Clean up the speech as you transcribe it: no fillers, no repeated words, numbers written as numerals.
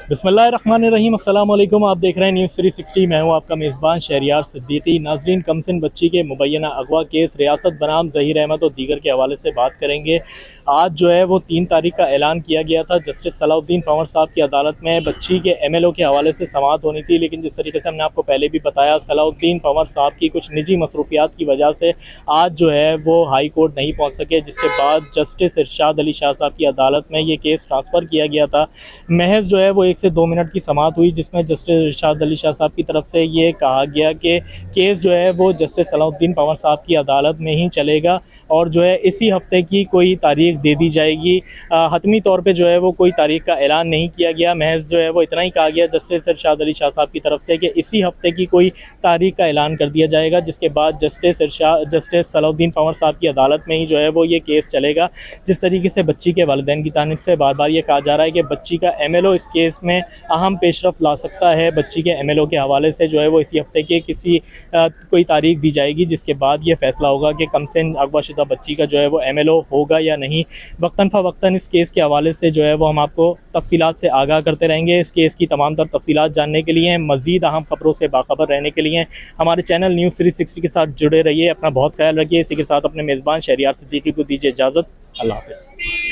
बिस्मिल्लाहिर्रहमानिर्रहीम। अस्सलाम वालेकुम। आप देख रहे हैं न्यूज़ 360। मैं हूं आपका मेज़बान शहरियार सिद्दीकी। नाजरीन, कमसिन बच्ची के मुबैना अगवा केस रियासत बनाम ज़हीर अहमद और दीगर के हवाले से बात करेंगे। आज जो है वो 3 तारीख का ऐलान किया गया था। जस्टिस सलाउद्दीन पंवर साहब की अदालत में बच्ची के MLO के हवाले से समाअत होनी थी, लेकिन जिस तरीके से हमने आपको पहले भी बताया, सलाउद्दीन पंवर साहब की कुछ निजी मसरूफियात की वजह से आज जो है वो हाई कोर्ट नहीं पहुँच सके, जिसके बाद जस्टिस इरशाद अली शाह साहब की अदालत में ये केस ट्रांसफ़र किया गया था। महज जो है वो 1 से 2 मिनट की समाअत हुई, जिसमें जस्टिस इरशाद अली शाह साहब की तरफ से ये कहा गया कि केस जो है वो जस्टिस सलाउद्दीन पंवर साहब की अदालत में ही चलेगा और जो है इसी हफ्ते की कोई तारीख दे दी जाएगी। हतमी तौर पे जो है वो कोई तारीख का ऐलान नहीं किया गया। महज जो है वो इतना ही कहा गया जस्टिस इरशाद अली शाह साहब की तरफ से कि इसी हफ्ते की कोई तारीख का ऐलान कर दिया जाएगा, जिसके बाद जस्टिस सलाउद्दीन पंवर साहब की अदालत में ही जो है वो ये केस चलेगा। जिस तरीके से बच्ची के वालिदैन की जानिब से बार बार ये कहा जा रहा है कि बच्ची का MLO इस केस में अहम पेशरफ ला सकता है, बच्ची के MLO के हवाले से जो है वो इसी हफ्ते के किसी कोई तारीख दी जाएगी, जिसके बाद ये फैसला होगा कि कमसिन अगवाशुदा बच्ची का जो है वो MLO होगा या नहीं। वक्तन फ़वक्तन इस केस के हवाले से जो है वो हम आपको तफसीलात से आगाह करते रहेंगे। इस केस की तमाम तर तफसीलात जानने के लिए, मज़ीद अहम खबरों से बाखबर रहने के लिए हमारे चैनल न्यूज़ 360 के साथ जुड़े रहिए। अपना बहुत ख्याल रखिए। इसी के साथ अपने मेज़बान शहरियार सिद्दीकी को दीजिए इजाज़त। अल्लाह हाफ़िज़।